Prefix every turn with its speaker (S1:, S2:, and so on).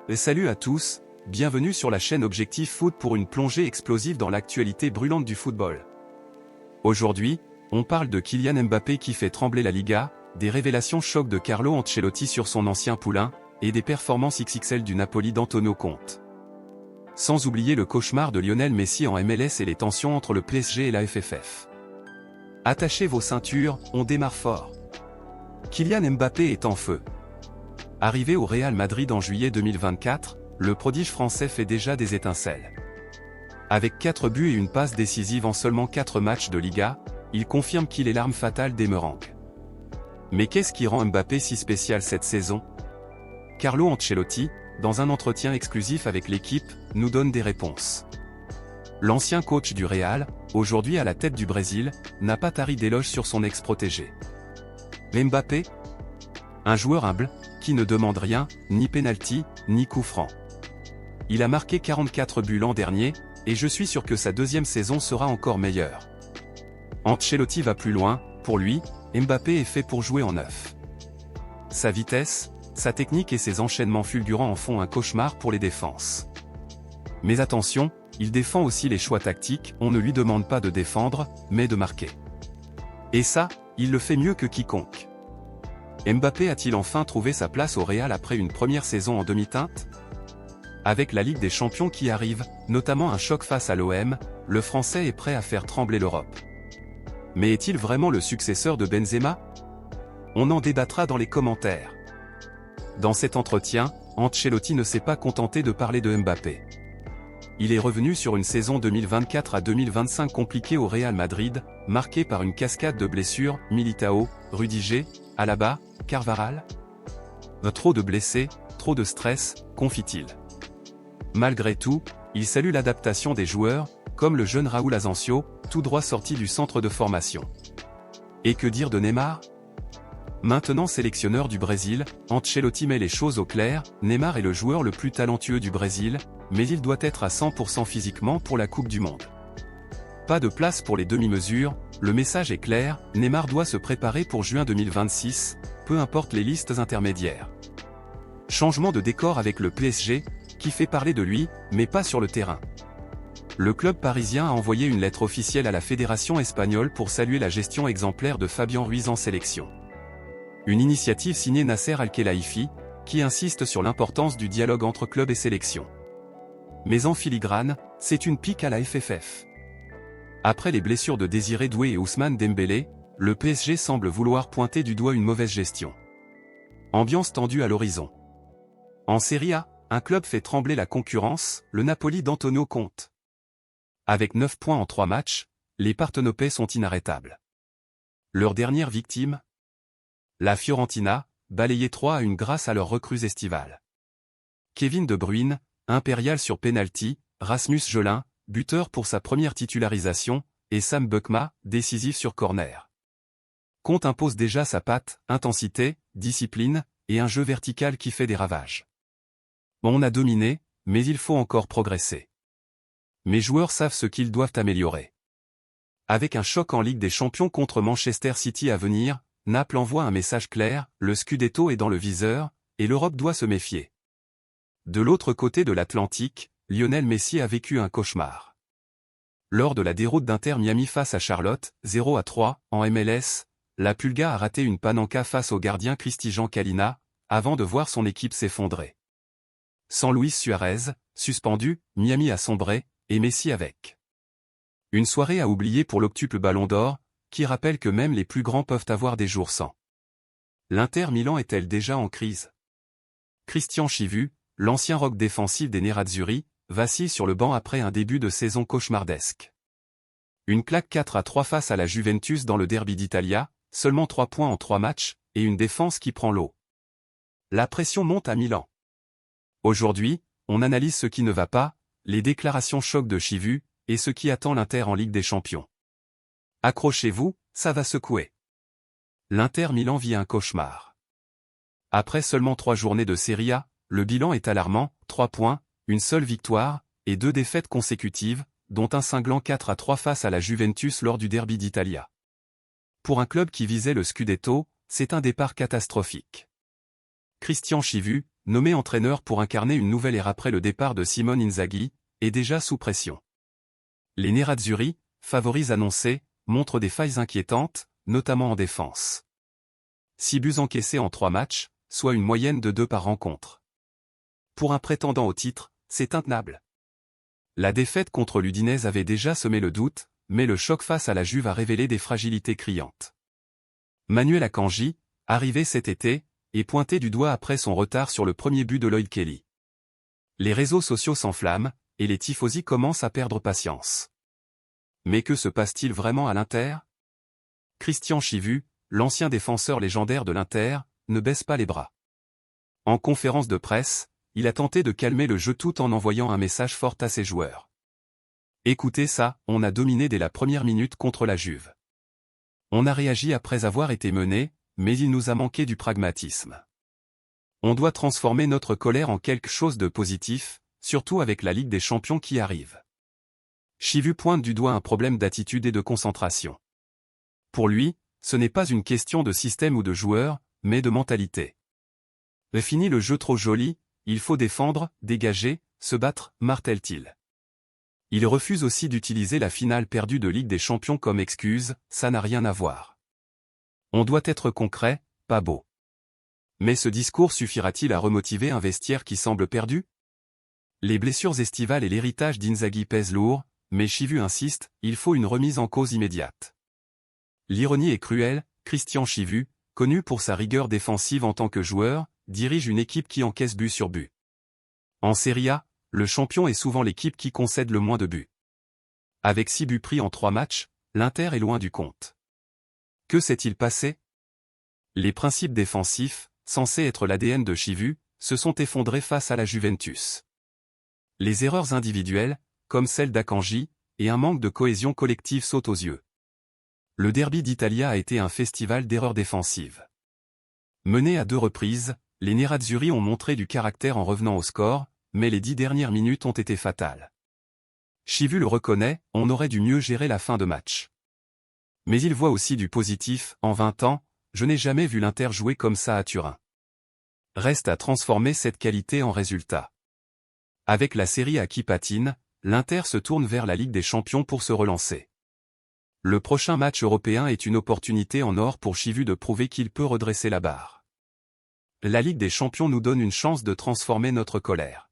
S1: Et salut à tous, bienvenue sur la chaîne Objectif Foot pour une plongée explosive dans l'actualité brûlante du football. Aujourd'hui, on parle de Kylian Mbappé qui fait trembler la Liga, des révélations chocs de Carlo Ancelotti sur son ancien poulain, et des performances XXL du Napoli d'Antonio Conte. Sans oublier le cauchemar de Lionel Messi en MLS et les tensions entre le PSG et la FFF. Attachez vos ceintures, on démarre fort. Kylian Mbappé est en feu. Arrivé au Real Madrid en juillet 2024, le prodige français fait déjà des étincelles. Avec 4 buts et une passe décisive en seulement 4 matchs de Liga, il confirme qu'il est l'arme fatale des Merengues. Mais qu'est-ce qui rend Mbappé si spécial cette saison? Carlo Ancelotti, dans un entretien exclusif avec l'équipe, nous donne des réponses. L'ancien coach du Real, aujourd'hui à la tête du Brésil, n'a pas tari d'éloges sur son ex-protégé. Mbappé? Un joueur humble, qui ne demande rien, ni pénalty, ni coup franc. Il a marqué 44 buts l'an dernier, et je suis sûr que sa deuxième saison sera encore meilleure. Ancelotti va plus loin, pour lui, Mbappé est fait pour jouer en neuf. Sa vitesse, sa technique et ses enchaînements fulgurants en font un cauchemar pour les défenses. Mais attention, il défend aussi les choix tactiques, on ne lui demande pas de défendre, mais de marquer. Et ça, il le fait mieux que quiconque. Mbappé a-t-il enfin trouvé sa place au Real après une première saison en demi-teinte? Avec la Ligue des Champions qui arrive, notamment un choc face à l'OM, le Français est prêt à faire trembler l'Europe. Mais est-il vraiment le successeur de Benzema? On en débattra dans les commentaires. Dans cet entretien, Ancelotti ne s'est pas contenté de parler de Mbappé. Il est revenu sur une saison 2024 à 2025 compliquée au Real Madrid, marquée par une cascade de blessures, Militao, Rudiger, Alaba, Carvajal. Trop de blessés, trop de stress, confie-t-il. Malgré tout, il salue l'adaptation des joueurs, comme le jeune Raúl Asensio, tout droit sorti du centre de formation. Et que dire de Neymar? Maintenant sélectionneur du Brésil, Ancelotti met les choses au clair, Neymar est le joueur le plus talentueux du Brésil, mais il doit être à 100% physiquement pour la Coupe du Monde. Pas de place pour les demi-mesures, le message est clair, Neymar doit se préparer pour juin 2026, peu importe les listes intermédiaires. Changement de décor avec le PSG, qui fait parler de lui, mais pas sur le terrain. Le club parisien a envoyé une lettre officielle à la fédération espagnole pour saluer la gestion exemplaire de Fabien Ruiz en sélection. Une initiative signée Nasser Al-Khelaifi, qui insiste sur l'importance du dialogue entre club et sélection. Mais en filigrane, c'est une pique à la FFF. Après les blessures de Désiré Doué et Ousmane Dembélé, le PSG semble vouloir pointer du doigt une mauvaise gestion. Ambiance tendue à l'horizon. En Serie A, un club fait trembler la concurrence, le Napoli d'Antonio Conte. Avec 9 points en 3 matchs, les Partenopais sont inarrêtables. Leur dernière victime? La Fiorentina, balayée 3-1 grâce à leurs recrues estivales. Kevin De Bruyne, impérial sur penalty, Rasmus Jolin, buteur pour sa première titularisation, et Sam Bukma, décisif sur corner. Conte impose déjà sa patte, intensité, discipline, et un jeu vertical qui fait des ravages. On a dominé, mais il faut encore progresser. Mes joueurs savent ce qu'ils doivent améliorer. Avec un choc en Ligue des Champions contre Manchester City à venir, Naples envoie un message clair, le Scudetto est dans le viseur, et l'Europe doit se méfier. De l'autre côté de l'Atlantique, Lionel Messi a vécu un cauchemar. Lors de la déroute d'Inter Miami face à Charlotte, 0-3, en MLS, la Pulga a raté une panenka face au gardien Cristijan Calina, avant de voir son équipe s'effondrer. Sans Luis Suarez, suspendu, Miami a sombré, et Messi avec. Une soirée à oublier pour l'octuple Ballon d'Or, qui rappelle que même les plus grands peuvent avoir des jours sans. L'Inter Milan est-elle déjà en crise? Christian Chivu, l'ancien rock défensif des Nerazzurri, vacille sur le banc après un début de saison cauchemardesque. Une claque 4-3 face à la Juventus dans le derby d'Italia, seulement 3 points en 3 matchs, et une défense qui prend l'eau. La pression monte à Milan. Aujourd'hui, on analyse ce qui ne va pas, les déclarations choc de Chivu, et ce qui attend l'Inter en Ligue des Champions. Accrochez-vous, ça va secouer. L'Inter Milan vit un cauchemar. Après seulement 3 journées de Serie A, le bilan est alarmant, 3 points, une seule victoire, et 2 défaites consécutives, dont un cinglant 4-3 face à la Juventus lors du derby d'Italia. Pour un club qui visait le Scudetto, c'est un départ catastrophique. Christian Chivu, nommé entraîneur pour incarner une nouvelle ère après le départ de Simone Inzaghi, est déjà sous pression. Les Nerazzurri, favoris annoncés, montrent des failles inquiétantes, notamment en défense. 6 buts encaissés en 3 matchs, soit une moyenne de 2 par rencontre. Pour un prétendant au titre, c'est intenable. La défaite contre l'Udinese avait déjà semé le doute, mais le choc face à la Juve a révélé des fragilités criantes. Manuel Akanji, arrivé cet été, est pointé du doigt après son retard sur le premier but de Lloyd Kelly. Les réseaux sociaux s'enflamment, et les tifosi commencent à perdre patience. Mais que se passe-t-il vraiment à l'Inter? Christian Chivu, l'ancien défenseur légendaire de l'Inter, ne baisse pas les bras. En conférence de presse, il a tenté de calmer le jeu tout en envoyant un message fort à ses joueurs. Écoutez ça, on a dominé dès la première minute contre la Juve. On a réagi après avoir été mené, mais il nous a manqué du pragmatisme. On doit transformer notre colère en quelque chose de positif, surtout avec la Ligue des Champions qui arrive. Chivu pointe du doigt un problème d'attitude et de concentration. Pour lui, ce n'est pas une question de système ou de joueur, mais de mentalité. Fini le jeu trop joli, il faut défendre, dégager, se battre, martèle-t-il. Il refuse aussi d'utiliser la finale perdue de Ligue des Champions comme excuse, ça n'a rien à voir. On doit être concret, pas beau. Mais ce discours suffira-t-il à remotiver un vestiaire qui semble perdu? Les blessures estivales et l'héritage d'Inzaghi pèsent lourd, mais Chivu insiste, il faut une remise en cause immédiate. L'ironie est cruelle, Christian Chivu, connu pour sa rigueur défensive en tant que joueur, dirige une équipe qui encaisse but sur but. En Serie A, le champion est souvent l'équipe qui concède le moins de buts. Avec 6 buts pris en 3 matchs, l'Inter est loin du compte. Que s'est-il passé? Les principes défensifs, censés être l'ADN de Chivu, se sont effondrés face à la Juventus. Les erreurs individuelles, comme celle d'Akanji, et un manque de cohésion collective sautent aux yeux. Le derby d'Italia a été un festival d'erreurs défensives. Menés à 2 reprises, les Nerazzurri ont montré du caractère en revenant au score, mais les 10 dernières minutes ont été fatales. Chivu le reconnaît, on aurait dû mieux gérer la fin de match. Mais il voit aussi du positif, en 20 ans, je n'ai jamais vu l'Inter jouer comme ça à Turin. Reste à transformer cette qualité en résultat. Avec la Serie A qui patine, l'Inter se tourne vers la Ligue des Champions pour se relancer. Le prochain match européen est une opportunité en or pour Chivu de prouver qu'il peut redresser la barre. La Ligue des Champions nous donne une chance de transformer notre colère.